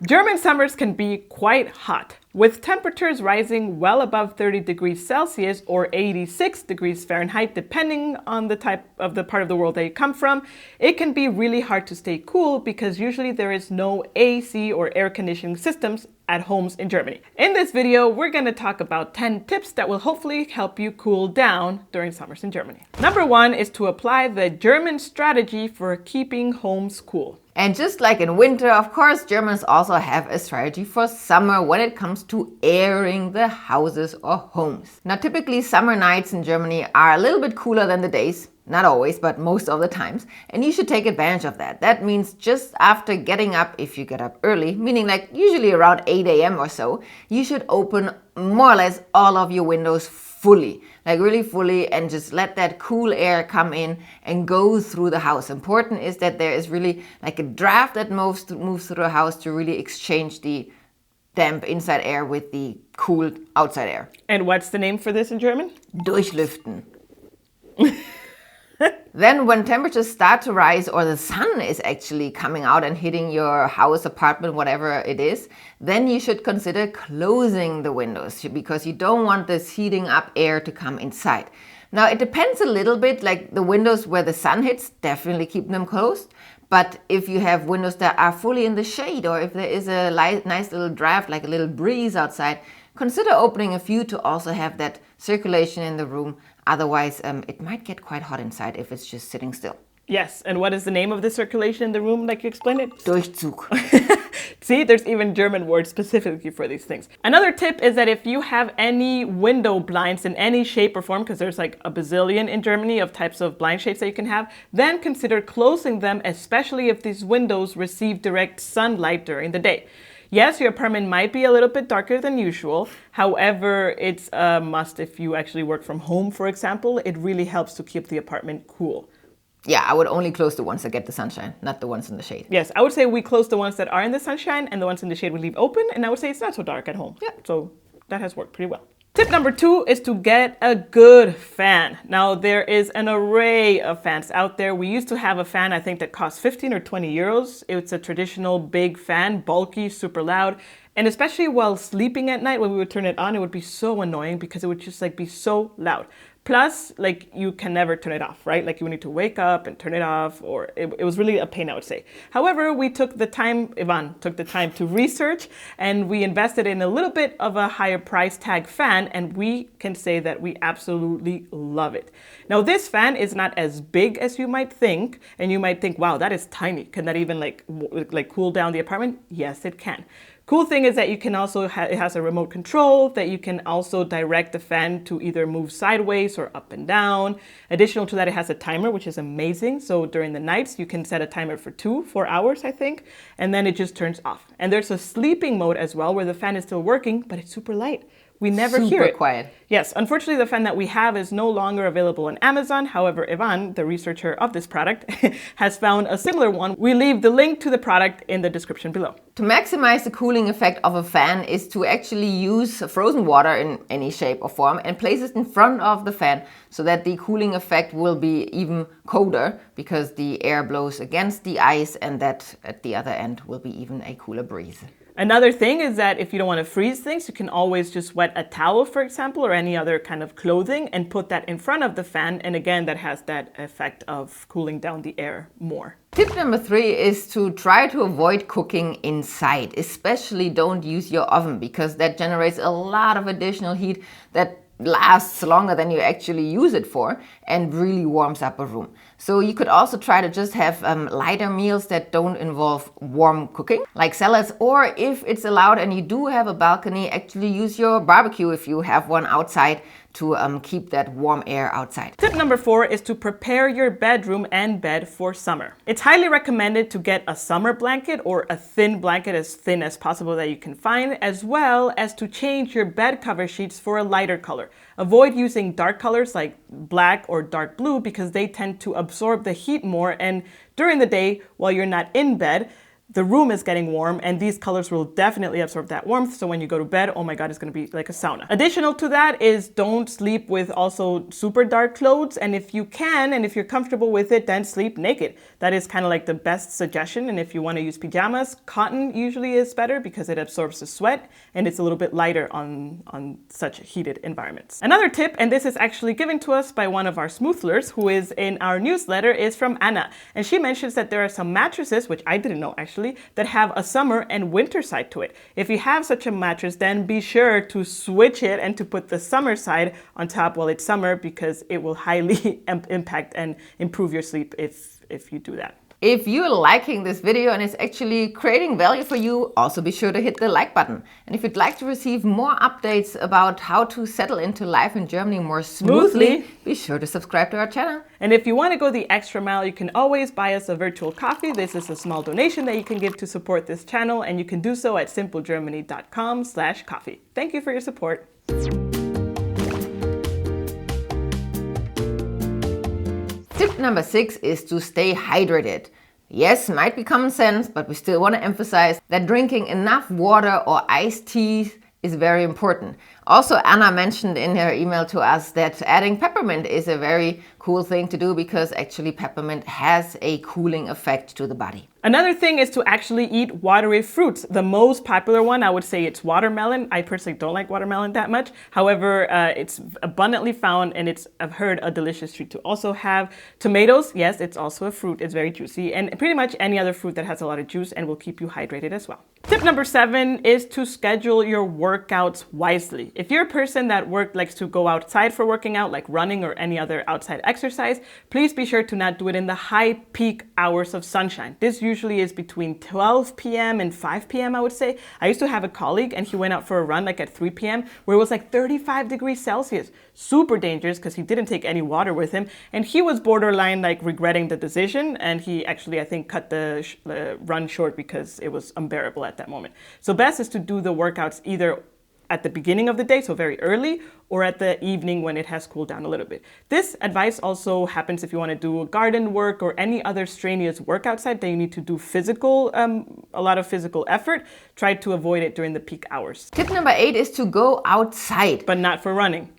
German summers can be quite hot, with temperatures rising well above 30 degrees Celsius or 86 degrees Fahrenheit, depending on the type of the part of the world that you come from. It can be really hard to stay cool because usually there is no AC or air conditioning systems at homes in Germany. In this video, we're going to talk about 10 tips that will hopefully help you cool down during summers in Germany. Number 1 is to apply the German strategy for keeping homes cool. And just like in winter, of course, Germans also have a strategy for summer when it comes to airing the houses or homes. Now, typically summer nights in Germany are a little bit cooler than the days. Not always, but most of the times. And you should take advantage of that. That means just after getting up, if you get up early, meaning like usually around 8 a.m. or so, you should open more or less all of your windows fully, like really fully, and just let that cool air come in and go through the house. Important is that there is really like a draft that moves through the house to really exchange the damp inside air with the cool outside air. And what's the name for this in German? Durchlüften. Then when temperatures start to rise or the sun is actually coming out and hitting your house, apartment, whatever it is, then you should consider closing the windows because you don't want this heating up air to come inside. Now it depends a little bit, like the windows where the sun hits, definitely keep them closed. But if you have windows that are fully in the shade or if there is a nice little draft, like a little breeze outside, consider opening a few to also have that circulation in the room. Otherwise, it might get quite hot inside if it's just sitting still. Yes, and what is the name of the circulation in the room, like you explained it? Durchzug. See, there's even German words specifically for these things. Another tip is that if you have any window blinds in any shape or form, because there's like a bazillion in Germany of types of blind shapes that you can have, then consider closing them, especially if these windows receive direct sunlight during the day. Yes, your apartment might be a little bit darker than usual. However, it's a must if you actually work from home, for example. It really helps to keep the apartment cool. Yeah, I would only close the ones that get the sunshine, not the ones in the shade. Yes, I would say we close the ones that are in the sunshine and the ones in the shade we leave open. And I would say it's not so dark at home. Yeah. So that has worked pretty well. Tip number 2 is to get a good fan. Now, there is an array of fans out there. We used to have a fan, I think, that cost 15 or 20 euros. It's a traditional big fan, bulky, super loud. And especially while sleeping at night, when we would turn it on, it would be so annoying because it would just like be so loud. Plus, like you can never turn it off, right? Like you would need to wake up and turn it off, or it was really a pain, I would say. However, we took the time, Ivan took the time to research, and we invested in a little bit of a higher price tag fan, and we can say that we absolutely love it. Now, this fan is not as big as you might think, and you might think, wow, that is tiny. Can that even like cool down the apartment? Yes, it can. Cool thing is that you can also, it has a remote control that you can also direct the fan to either move sideways or up and down. Additional to that, it has a timer, which is amazing. So during the nights, you can set a timer for 4 hours, I think, and then it just turns off. And there's a sleeping mode as well where the fan is still working, but it's super light. We never hear it. Super quiet. Yes, unfortunately, the fan that we have is no longer available on Amazon. However, Ivan, the researcher of this product, has found a similar one. We leave the link to the product in the description below. To maximize the cooling effect of a fan is to actually use frozen water in any shape or form and place it in front of the fan so that the cooling effect will be even colder because the air blows against the ice and that at the other end will be even a cooler breeze. Another thing is that if you don't want to freeze things, you can always just wet a towel, for example, or any other kind of clothing and put that in front of the fan. And again, that has that effect of cooling down the air more. Tip number 3 is to try to avoid cooking inside. Especially don't use your oven because that generates a lot of additional heat that lasts longer than you actually use it for and really warms up a room. So you could also try to just have lighter meals that don't involve warm cooking, like salads, or if it's allowed and you do have a balcony, actually use your barbecue if you have one outside to keep that warm air outside. Tip number 4 is to prepare your bedroom and bed for summer. It's highly recommended to get a summer blanket or a thin blanket, as thin as possible that you can find, as well as to change your bed cover sheets for a lighter color. Avoid using dark colors like black or dark blue because they tend to absorb the heat more, and during the day while you're not in bed, the room is getting warm, and these colors will definitely absorb that warmth. So when you go to bed, oh my God, it's going to be like a sauna. Additional to that is don't sleep with also super dark clothes. And if you can, and if you're comfortable with it, then sleep naked. That is kind of like the best suggestion. And if you want to use pajamas, cotton usually is better because it absorbs the sweat and it's a little bit lighter on such heated environments. Another tip, and this is actually given to us by one of our smoothlers who is in our newsletter, is from Anna. And she mentions that there are some mattresses, which I didn't know actually, that have a summer and winter side to it. If you have such a mattress, then be sure to switch it and to put the summer side on top while it's summer, because it will highly impact and improve your sleep if you do that. If you're liking this video and it's actually creating value for you, also be sure to hit the like button. And if you'd like to receive more updates about how to settle into life in Germany more smoothly, be sure to subscribe to our channel. And if you want to go the extra mile, you can always buy us a virtual coffee. This is a small donation that you can give to support this channel, and you can do so at simplegermany.com/coffee. Thank you for your support. Tip number 6 is to stay hydrated. Yes, might be common sense, but we still want to emphasize that drinking enough water or iced tea is very important. Also, Anna mentioned in her email to us that adding peppermint is a very cool thing to do, because actually peppermint has a cooling effect to the body. Another thing is to actually eat watery fruits. The most popular one, I would say, it's watermelon. I personally don't like watermelon that much. However, it's abundantly found, and it's, I've heard, a delicious treat to also have. Tomatoes, yes, it's also a fruit. It's very juicy, and pretty much any other fruit that has a lot of juice and will keep you hydrated as well. Tip number 7 is to schedule your workouts wisely. If you're a person that likes to go outside for working out, like running or any other outside exercise, please be sure to not do it in the high peak hours of sunshine. This usually is between 12 p.m. and 5 p.m. I would say. I used to have a colleague, and he went out for a run like at 3 p.m. where it was like 35 degrees Celsius. Super dangerous because he didn't take any water with him, and he was borderline like regretting the decision, and he actually, I think, cut the run short because it was unbearable at that moment. So best is to do the workouts either at the beginning of the day, so very early, or at the evening when it has cooled down a little bit. This advice also happens if you want to do garden work or any other strenuous work outside that you need to do a lot of physical effort. Try to avoid it during the peak hours. Tip number 8 is to go outside. But not for running.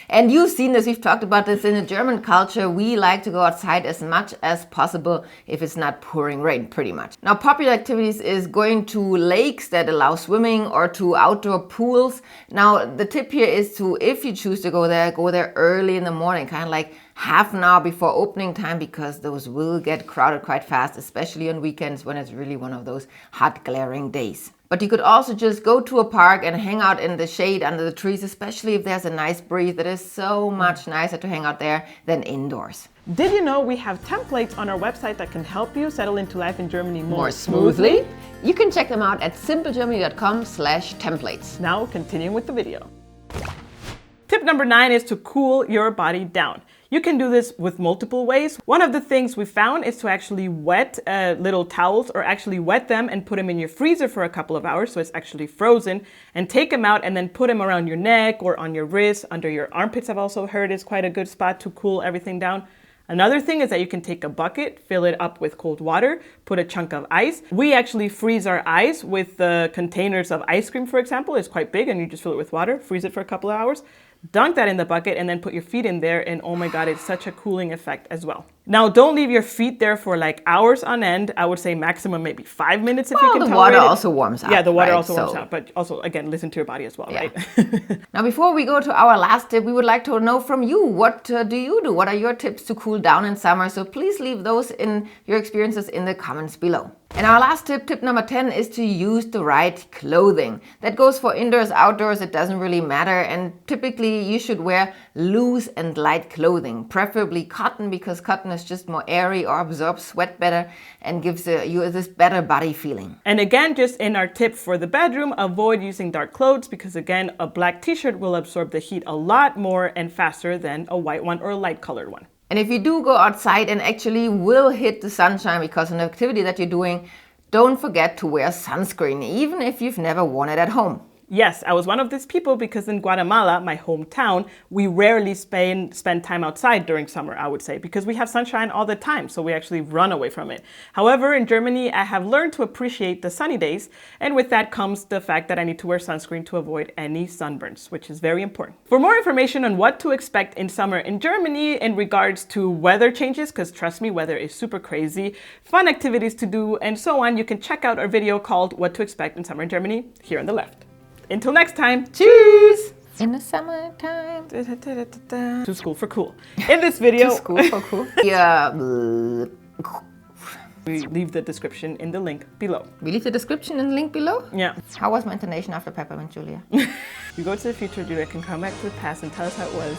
And you've seen this, we've talked about this in the German culture. We like to go outside as much as possible if it's not pouring rain, pretty much. Now, popular activities is going to lakes that allow swimming, or to outdoor pools. Now, the tip here is to, if you choose to go there early in the morning, kind of like half an hour before opening time, because those will get crowded quite fast, especially on weekends when it's really one of those hot, glaring days. But you could also just go to a park and hang out in the shade under the trees, especially if there's a nice breeze. That is so much nicer to hang out there than indoors. Did you know we have templates on our website that can help you settle into life in Germany more smoothly? You can check them out at simplegermany.com/templates. Now, continuing with the video. Tip number 9 is to cool your body down. You can do this with multiple ways. One of the things we found is to actually wet little towels, or actually wet them and put them in your freezer for a couple of hours so it's actually frozen, and take them out and then put them around your neck or on your wrists, under your armpits. I've also heard is quite a good spot to cool everything down. Another thing is that you can take a bucket, fill it up with cold water, put a chunk of ice. We actually freeze our ice with the containers of ice cream, for example. It's quite big, and you just fill it with water, freeze it for a couple of hours. Dunk that in the bucket and then put your feet in there, and oh my God, it's such a cooling effect as well. Now, don't leave your feet there for like hours on end. I would say maximum maybe 5 minutes if you can tolerate it. The water also warms up. Yeah, the water also warms up, but also, again, listen to your body as well, right? Now, before we go to our last tip, we would like to know from you, what do you do? What are your tips to cool down in summer? So please leave those in your experiences in the comments below. And our last tip, tip number 10, is to use the right clothing. That goes for indoors, outdoors, it doesn't really matter. And typically you should wear loose and light clothing, preferably cotton, because cotton is just more airy or absorbs sweat better and gives you this better body feeling. And again, just in our tip for the bedroom, avoid using dark clothes, because again, a black t-shirt will absorb the heat a lot more and faster than a white one or a light colored one. And if you do go outside and actually will hit the sunshine because of an activity that you're doing, don't forget to wear sunscreen, even if you've never worn it at home. Yes, I was one of these people because in Guatemala, my hometown, we rarely spend time outside during summer, I would say, because we have sunshine all the time, so we actually run away from it. However, in Germany, I have learned to appreciate the sunny days, and with that comes the fact that I need to wear sunscreen to avoid any sunburns, which is very important. For more information on what to expect in summer in Germany in regards to weather changes, because trust me, weather is super crazy, fun activities to do, and so on, you can check out our video called What to Expect in Summer in Germany here on the left. Until next time, cheers! In the summertime. To school for cool. In this video, To school for cool. Yeah. we leave the description in the link below. We leave the description in the link below? Yeah. How was my intonation after Peppermint Julia? You go to the future, Julia can come back to the past and tell us how it was.